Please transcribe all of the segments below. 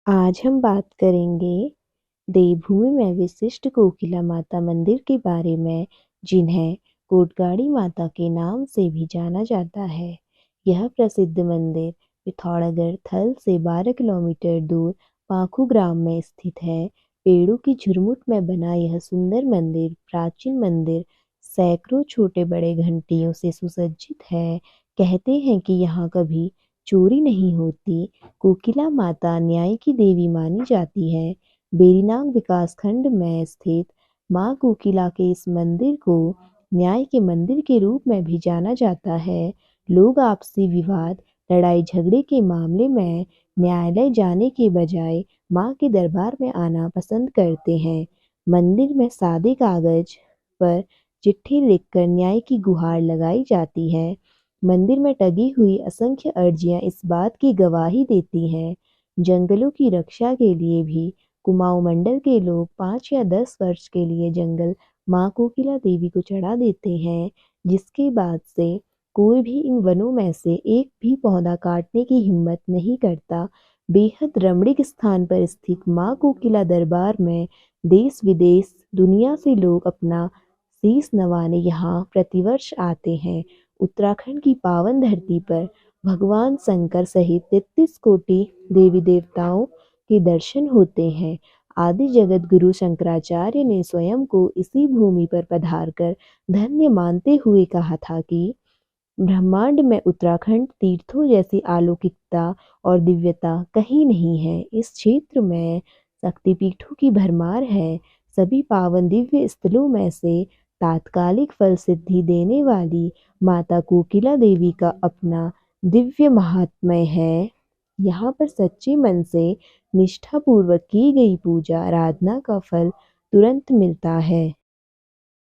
आज हम बात करेंगे देवभूमि में विशिष्ट कोकिला माता मंदिर के बारे में, जिन्हें कोटगाड़ी माता के नाम से भी जाना जाता है। यह प्रसिद्ध मंदिर पिथौरागढ़ थल से 12 किलोमीटर दूर पाखू ग्राम में स्थित है। पेड़ों की झुरमुट में बना यह सुंदर मंदिर प्राचीन मंदिर सैकड़ों छोटे बड़े घंटियों से सुसज्जित है। कहते हैं कि यहाँ कभी चोरी नहीं होती। कोकिला माता न्याय की देवी मानी जाती है। बेरीनाग विकासखंड में स्थित मां कोकिला के इस मंदिर को न्याय के मंदिर के रूप में भी जाना जाता है। लोग आपसी विवाद लड़ाई झगड़े के मामले में न्यायालय जाने के बजाय मां के दरबार में आना पसंद करते हैं। मंदिर में सादे कागज पर चिट्ठी लिखकर न्याय की गुहार लगाई जाती है। मंदिर में टंगी हुई असंख्य अर्जियां इस बात की गवाही देती हैं। जंगलों की रक्षा के लिए भी कुमाऊं मंडल के लोग 5 या 10 वर्ष के लिए जंगल मां कोकिला देवी को चढ़ा देते हैं, जिसके बाद से कोई भी इन वनों में से एक भी पौधा काटने की हिम्मत नहीं करता। बेहद रमणीक स्थान पर स्थित मां कोकिला दरबार में देश विदेश दुनिया से लोग अपना शीश नवाने यहाँ प्रतिवर्ष आते हैं। उत्तराखंड की पावन धरती पर भगवान शंकर सहित 33 कोटि देवी देवताओं के दर्शन होते हैं। आदि जगत गुरु शंकराचार्य ने स्वयं को इसी भूमि पर पधारकर धन्य मानते हुए कहा था कि ब्रह्मांड में उत्तराखंड तीर्थों जैसी अलौकिकता और दिव्यता कहीं नहीं है। इस क्षेत्र में शक्तिपीठों की भरमार है। सभी पावन दिव्य स्थलों में से तात्कालिक फल सिद्धि देने वाली माता कोकिला देवी का अपना दिव्य महात्म्य है। यहाँ पर सच्चे मन से निष्ठापूर्वक की गई पूजा आराधना का फल तुरंत मिलता है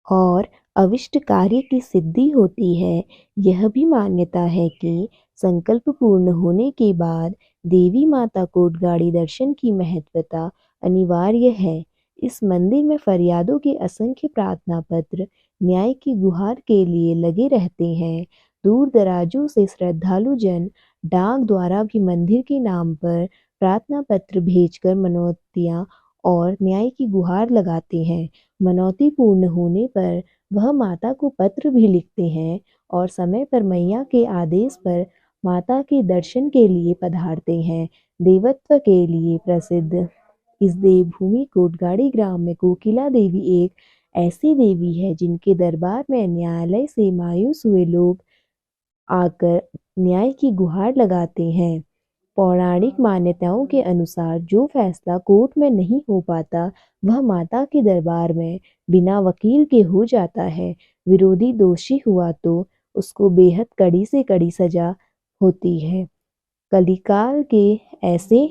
और अविष्ट कार्य की सिद्धि होती है। यह भी मान्यता है कि संकल्प पूर्ण होने के बाद देवी माता कोटगाड़ी दर्शन की महत्वता अनिवार्य है। इस मंदिर में फरियादों के असंख्य प्रार्थना पत्र न्याय की गुहार के लिए लगे रहते हैं। दूर दराजों से श्रद्धालु जन डाक द्वारा भी मंदिर के नाम पर प्रार्थना पत्र भेजकर मनौतियां और न्याय की गुहार लगाते हैं। मनौती पूर्ण होने पर वह माता को पत्र भी लिखते हैं और समय पर मैया के आदेश पर माता के दर्शन के लिए पधारते हैं। देवत्व के लिए प्रसिद्ध इस देवभूमि कोटगाड़ी ग्राम में कोकिला देवी एक ऐसी देवी है जिनके दरबार में न्यायालय से मायूस हुए लोग आकर न्याय की गुहार लगाते हैं। पौराणिक मान्यताओं के अनुसार जो फैसला कोर्ट में नहीं हो पाता वह माता के दरबार में बिना वकील के हो जाता है। विरोधी दोषी हुआ तो उसको बेहद कड़ी से कड़ी सजा होती है। कलिकाल के ऐसे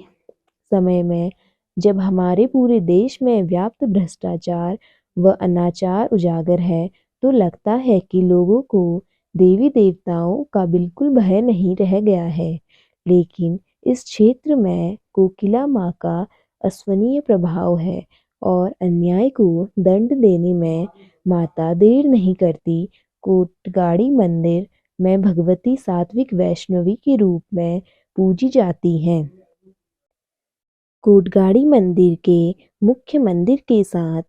समय में जब हमारे पूरे देश में व्याप्त भ्रष्टाचार व अनाचार उजागर है, तो लगता है कि लोगों को देवी देवताओं का बिल्कुल भय नहीं रह गया है। लेकिन इस क्षेत्र में कोकिला माँ का अस्वनीय प्रभाव है और अन्याय को दंड देने में माता देर नहीं करती। कोटगाड़ी मंदिर में भगवती सात्विक वैष्णवी के रूप में पूजी जाती हैं। कोटगाड़ी मंदिर के मुख्य मंदिर के साथ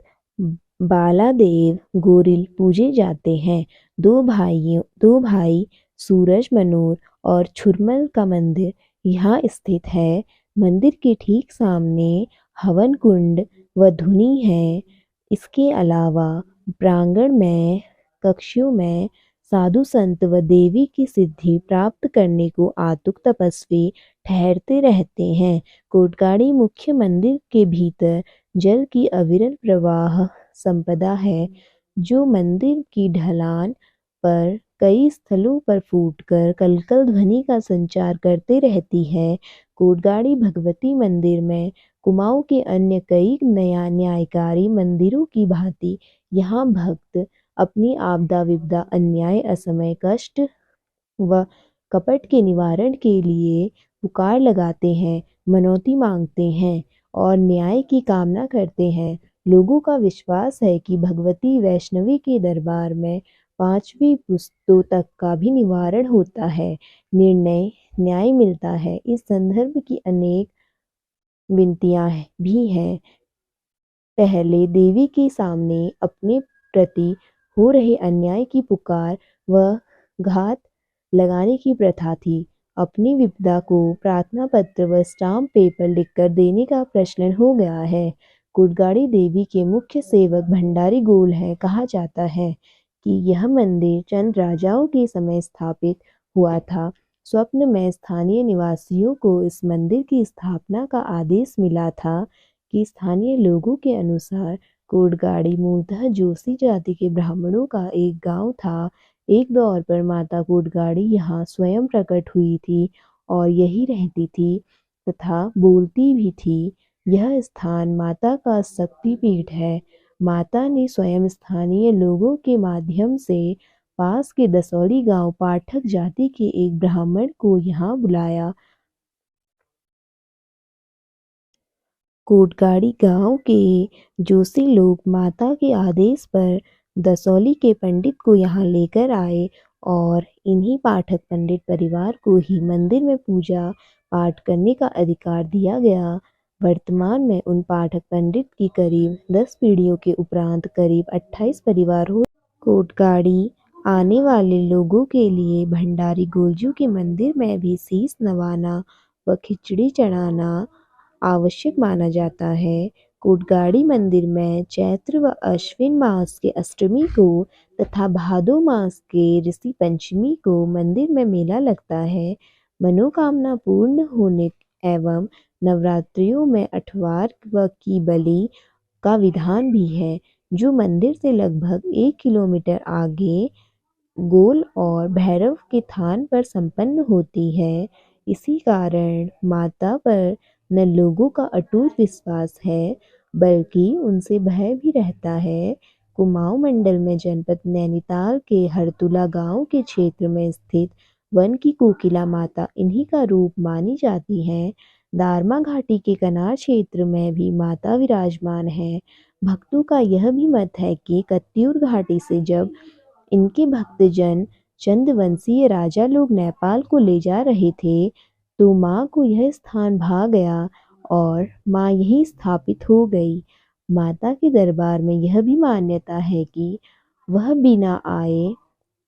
बालादेव गोरिल पूजे जाते हैं। दो भाई सूरज मनोर और छुरमल का मंदिर यहाँ स्थित है। मंदिर के ठीक सामने हवन कुंड व धुनी है। इसके अलावा प्रांगण में कक्षों में साधु संत व देवी की सिद्धि प्राप्त करने को आतुक तपस्वी ठहरते रहते हैं। कोटगाड़ी मुख्य मंदिर के भीतर जल की अविरल प्रवाह संपदा है, जो मंदिर की ढलान पर कई स्थलों पर फूटकर कलकल ध्वनि का संचार करते रहती है। कोटगाड़ी भगवती मंदिर में कुमाऊं के अन्य कई नया न्यायकारी मंदिरों की भांति यहाँ भक्त अपनी आपदा विपदा अन्याय असमय कष्ट व कपट के निवारण के लिए पुकार लगाते हैं, मनौती मांगते हैं और न्याय की कामना करते हैं। लोगों का विश्वास है कि भगवती वैष्णवी के दरबार में 5वीं पुस्तों तक का भी निवारण होता है, निर्णय न्याय मिलता है। इस संदर्भ की अनेक विनतियां भी हैं। पहले देवी के सामने अपने प्रति हो रहे अन्याय की पुकार व घात लगाने की प्रथा थी। अपनी विपदा को प्रार्थना पत्र व स्टाम्प पेपर लिखकर देने का प्रचलन हो गया है। कुटगाड़ी देवी के मुख्य सेवक भंडारी गोल है। कहा जाता है कि यह मंदिर चंद राजाओं के समय स्थापित हुआ था। स्वप्न में स्थानीय निवासियों को इस मंदिर की स्थापना का आदेश मिला था कि स्थानीय लोगों के अनुसार कोटगाड़ी मूलतः जोशी जाति के ब्राह्मणों का एक गांव था। एक दौर पर माता कोटगाड़ी यहाँ स्वयं प्रकट हुई थी और यही रहती थी तथा बोलती भी थी। यह स्थान माता का शक्तिपीठ है। माता ने स्वयं स्थानीय लोगों के माध्यम से पास के दसौली गांव पाठक जाति के एक ब्राह्मण को यहाँ बुलाया। कोटगाड़ी गांव के जोशी लोग माता के आदेश पर दसौली के पंडित को यहाँ लेकर आए और इन्हीं पाठक पंडित परिवार को ही मंदिर में पूजा पाठ करने का अधिकार दिया गया। वर्तमान में उन पाठक पंडित की करीब 10 पीढ़ियों के उपरांत करीब 28 परिवार हो। कोटगाड़ी आने वाले लोगों के लिए भंडारी गोलजू के मंदिर में भी शीश नवाना व खिचड़ी चढ़ाना आवश्यक माना जाता है। कोटगाड़ी मंदिर में चैत्र व अश्विन मास के अष्टमी को तथा भादो मास के ऋषि पंचमी को मंदिर में मेला लगता है। मनोकामना पूर्ण होने एवं नवरात्रियों में अठवार व की बलि का विधान भी है, जो मंदिर से लगभग 1 किलोमीटर आगे गोल और भैरव के थान पर संपन्न होती है। इसी कारण माता पर न लोगों का अटूट विश्वास है, बल्कि उनसे भय भी रहता है। कुमाऊं मंडल में जनपद नैनीताल के हरतुला गांव के क्षेत्र में स्थित वन की कोकिला माता इन्हीं का रूप मानी जाती है। दारमा घाटी के कनार क्षेत्र में भी माता विराजमान है। भक्तों का यह भी मत है कि कत्यूर घाटी से जब इनके भक्तजन चंदवंशीय राजा लोग नेपाल को ले जा रहे थे, तो माँ को यह स्थान भा गया और माँ यहीं स्थापित हो गई। माता के दरबार में यह भी मान्यता है कि वह बिना आए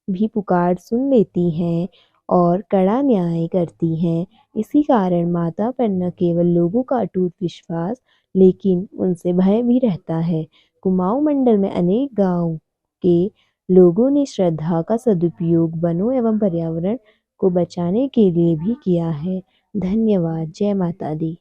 भी पुकार सुन लेती हैं और कड़ा न्याय करती हैं। इसी कारण माता पर न केवल लोगों का अटूट विश्वास, लेकिन उनसे भय भी रहता है। कुमाऊं मंडल में अनेक गांव के लोगों ने श्रद्धा का सदुपयोग वनों एवं पर्यावरण को बचाने के लिए भी किया है। धन्यवाद। जय माता दी।